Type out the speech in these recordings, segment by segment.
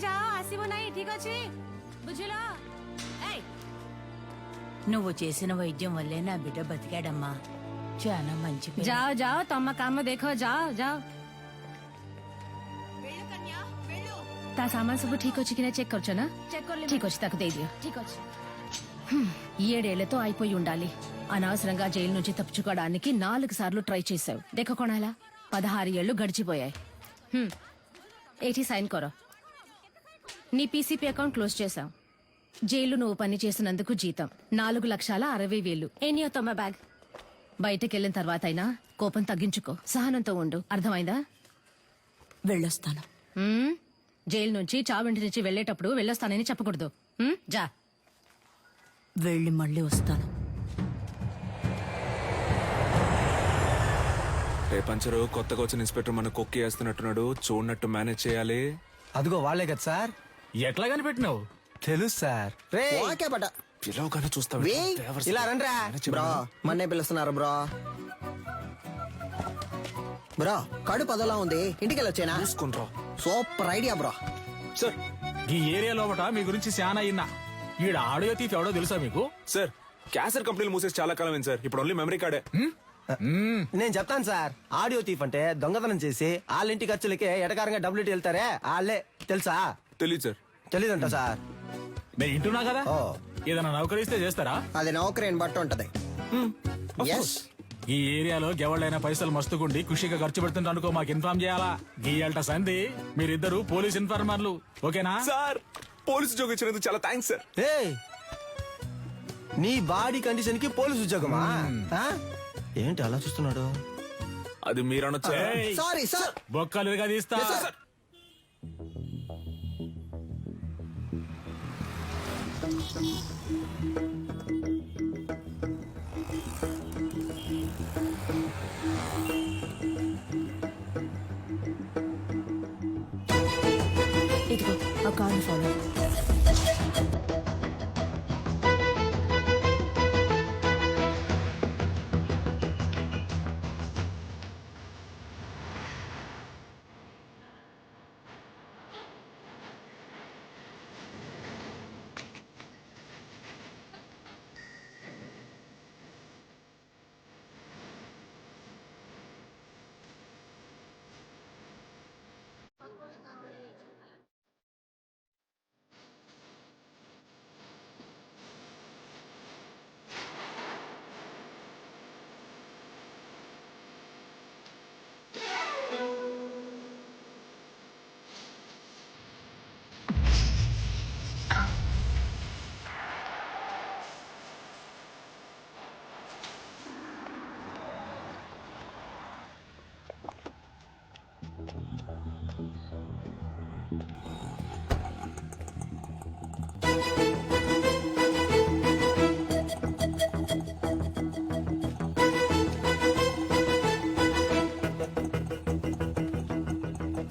जाओ आसिबो नहीं ठीक अच्छे बुझलो నువ్వు చేసిన వైద్యం వల్లే నా బిడ్డ బతికాడమ్మా చాలా మంచి పిల్ల. जाओ जाओ तम काम देखो जाओ जाओ ता सामान सब ठीक వచ్చి కినే చెక్ करछो ना ठीक వచ్చి తకు దే दियो ठीक వచ్చి 7 ఏళ్లతో అయిపోయి ఉండాలి అనవసరంగా జైలు నుంచి తప్పించుకోవడానికి 4 సార్లు ట్రై చేశావు देखो కొనాలా 16 ఏళ్లు గడిచిపోయాయి ఏటి సైన్ కరో నీ పీసీపీ అకౌంట్ క్లోజ్ చేశావు జైలు నువ్వు పని చేసినందుకు జీతం 4,60,000 ఎనియో తమ బ్యాగ్ బయటకెళ్ళిన తర్వాత అయినా కోపం తగ్గించుకో సహనంతో ఉండు అర్థమైందా వెళ్ళొస్తాను. జైలు నుంచి చావింటి నుంచి వెళ్లేటప్పుడు వెళ్ళొస్తానని చెప్పకూడదు జా వెళ్ళి మళ్ళీ వస్తాను. రే పంచరు కొత్తగా వచ్చిన ఇన్స్పెక్టర్ మన కొక్కి వేస్తున్నట్టున్నాడు చూడనట్టు మేనేజ్ చేయాలి. అదిగో వాళ్లే కదా సార్. ఎట్లా కనిపెట్టినావు? తెలుసు సార్. రే పిలవగానే చూస్తావు ఇలా రండ్రా. బ్రో మన్నే పిలుస్తున్నారు బ్రో. బ్రో కడుపు అదలా ఉంది ఇంటికి వెళ్ళొచ్చేనా? చూసుకుంట్రా. Super idea bro. సార్ ఈ ఏరియా లోపట మీ గురించి శానా అయినా ఈడ ఆడియో తీసి ఎవడో తెలుసా మీకు? సార్ క్యాసర్ కంపెనీలు మూసేసి చాలా కాలం అయింది సార్. ఇప్పుడు ఓన్లీ మెమరీ కార్డే. నేను చెప్తాను సార్. ఆడియో తీఫ్ అంటే దొంగతనం చేసి వాళ్ళ ఇంటి ఖర్చులకే ఎటకారంగా డబ్బులు వెళ్తారే వాళ్ళే. తెలుసా? తెలియదు సార్. తెలీదంట సార్. నేను ఇంటున్నా కదా. ఏదైనా నౌకరిస్తే చేస్తారా? అది నౌకరీని బట్టి ఉంటది. Yes. ఈ ఏరియాలో ఎవళ్ళైనా పైసలు మస్తుకుండి ఖుషిగా ఖర్చు పెడుతుంటే అనుకో మాకు ఇన్ఫార్మ్ చేయాలా. గీయాల్ట సంధి మీరిద్దరు పోలీస్ ఇన్ఫార్మర్లు ఓకేనా? సార్ పోలీసు ఉద్యోగం ఇచ్చినందుకు చాలా థ్యాంక్స్ సార్. ఏయ్ నీ బాడీ కండిషన్ కి పోలీసు ఉద్యోగమా? ఏంటి అలా చూస్తున్నాడు? అది మీరు అనొచ్చా? Sorry sir. బొక్కలుగా తీస్తా. ఇదిగో ఆ కార్ని ఫాలో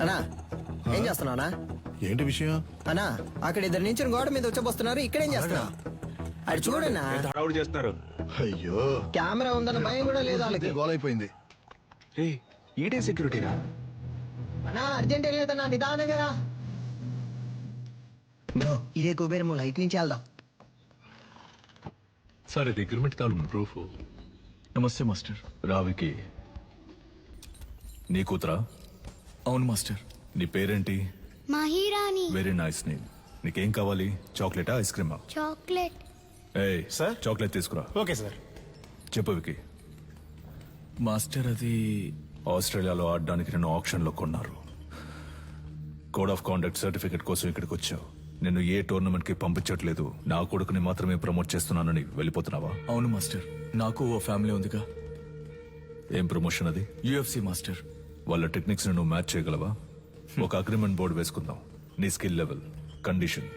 అన్నా ఏం చేస్తున్నావునా? ఏంటి విషయం? అన్నా అక్కడ ఇద్దరు నుంచి గోడ మీద వచ్చబోస్తున్నారు. ఇక్కడేం చేస్తున్నావు? అది చూడన్నా. హడావుడి చేస్తున్నారు. అయ్యో కెమెరా ఉందన్న భయం కూడా లేదు వాళ్ళకి. గోలైపోయింది. ఈడే సెక్యూరిటీనా? అన్నా అర్జెంట్ లేదన్నా నిదానంగా రా. బ్రో ఇదే కుబేరము లైట్ నుంచి వెళ్దాం. సార్ ఇది అగ్రిమెంట్ తాలూకు ప్రూఫ్. నమస్తే మాస్టర్. రావికి నీ కూతురా? అవును మాస్టర్. నీ పేరేంటి? మహిరాణి. Very nice name. నీకేం కావాలి? చాక్లెటా ఐస్ క్రీమా? చాక్లెట్. ఏయ్ సార్ చాక్లెట్ తీసుకురా. Okay sir. చెప్పు వికి. మాస్టర్ అది ఆస్ట్రేలియాలో ఆడడానికి నేను ఆప్షన్లో కొన్నారు. కోడ్ ఆఫ్ కాండక్ట్ సర్టిఫికెట్ కోసం ఇక్కడికి వచ్చావు. నేను ఏ టోర్నమెంట్ కి పంపించట్లేదు. నా కొడుకుని మాత్రమే ప్రమోట్ చేస్తున్నానని వెళ్ళిపోతున్నావా? అవును మాస్టర్. నాకు ఓ ఫ్యామిలీ ఉందిగా. ఏం ప్రమోషన్ అది? UFC master. వాళ్ళ టెక్నిక్స్ నువ్వు మ్యాచ్ చేయగలవా? ఒక అగ్రిమెంట్ బోర్డు వేసుకుందాం. నీ స్కిల్ లెవెల్, కండిషన్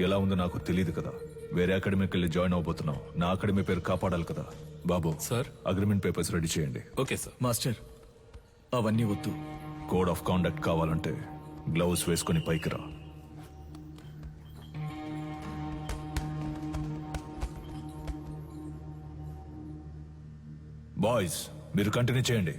ఎలా ఉందో నాకు తెలియదు కదా. వేరే అకాడమీకి వెళ్ళి జాయిన్ అవబోతున్నావు. నా అకాడమీ పేరు కాపాడాలి కదా. బాబు సార్ అగ్రిమెంట్ పేపర్స్ రెడీ చేయండి. Okay sir. మాస్టర్ అవన్నీ వద్దు. కోడ్ ఆఫ్ కాండక్ట్ కావాలంటే గ్లౌస్ వేసుకుని పైకి రా. బాయ్స్ మీరు కంటిన్యూ చేయండి.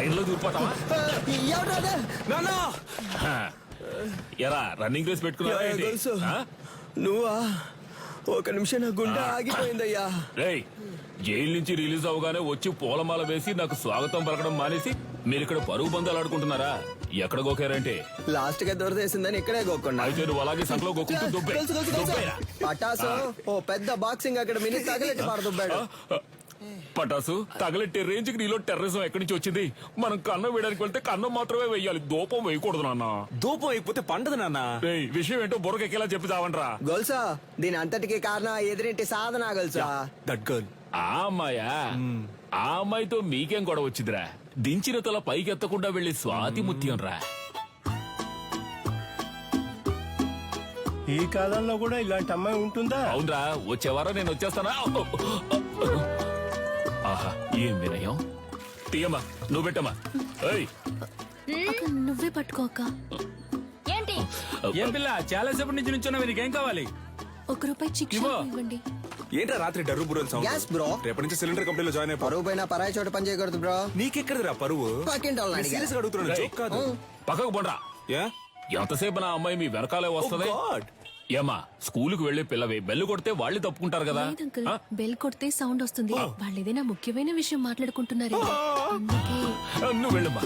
లైన్ లో దూరిపోతావా ఎవరు ఎరా రన్నింగ్ రేస్ పెట్టుకున్నావా ఏంటి? ఆ? నువ్వా ఒక నిమిషం నా గుండె ఆగిపోయిందయ్యా. రేయ్ జైలు నుంచి రిలీజ్ అవగానే వచ్చి పూలమాల వేసి నాకు స్వాగతం పలకడం మానేసి మీరు ఇక్కడ పరుగు బంధాలు ఆడుకుంటున్నారా? ఎక్కడ గోకారంటే లాస్ట్ గా దొరదేసిందని ఇక్కడే గోకుండా అయితే నువ్వు అలాగే సంకలో గోకుంటూ దుబ్బే దుబ్బేరా. పటాసు ఓ పెద్ద బాక్సింగ్ అకాడమీని తగలెట్టి పారదుబ్బాడు. పటాసు తగలెట్టే రేంజ్ కి నీలో టెర్రరిజం ఎక్కడి నుంచి వచ్చింది? మనం కన్నం వేయడానికి వెళ్తే కన్నం మాత్రమే వేయాలి, దూపం వేయకూడదు నాన్న. దూపం అయిపోతే పండదు నాన్న. రేయ్ విషయం ఏంటో బుర్రకెక్కేలా చెప్పి చావంట్రా. గొలుసా దీని అంతటికి కారణం ఎదురింటి సాధన గొలుసా. That girl. ఆ అమ్మాయా? ఆ అమ్మాయితో మీకేం గొడవ వచ్చిందిరా? దించిన తల పైకెత్తకుండా వెళ్లి స్వాతి ముత్యం రా. ఈ కాలంలో కూడా ఇలాంటి అమ్మాయి ఉంటుందా? అవునరా, వచ్చేవారం నేను వచ్చేస్తానా? ఆహా ఏం వినయం. తీయమ్మా, నువ్వు పెట్టమ్మా. ఏయ్ నువ్వే పట్టుకోక. ఏంటి ఏం పిల్ల చాలా సేపటి నుంచి నుంచున్నావు, నీకేం కావాలి? ₹1 చిక్కు ఇవ్వు. ఇవ్వండి. ఏంట్రా రాత్రి డర్రు బుర్రలు Yes, bro. సౌండ్? రేపటి నుంచి సిలిండర్ కంపెనీలో జాయిన్ అయిపో. పరువు పైన పరాయి చోట పని చేయకూడదు బ్రో. నీకెక్కడదిరా పరువు? పక్కింటి వాళ్ళని అడిగా. సీరియస్ గా అడుగుతున్నాను, రేయ్. జోక్ కాదు. పక్కకు పోండ్రా. యా? ఎంతసేపు నా అమ్మాయి మీ వెనకాలే వస్తది? Oh God. ఏమా స్కూలుకు వెళ్లే పిల్లవే, బెల్లు కొడితే వాళ్ళు తప్పుకుంటారు కదా. లేదు అంకుల్, ఆ? బెల్ కొడితే సౌండ్ వస్తుంది. వాళ్ళు ఏదైనా ముఖ్యమైన విషయం మాట్లాడుకుంటున్నారు అందుకే. నువ్వు వెళ్ళమ్మా.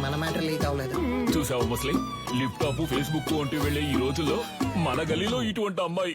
మన మ్యాటర్ లీక్ అవ్వలేదు. చూసావా ముస్లిం, లిప్ టాప్ ఫేస్బుక్ వంటి వెళ్లే ఈ రోజుల్లో మన గలీలో ఇటువంటి అమ్మాయి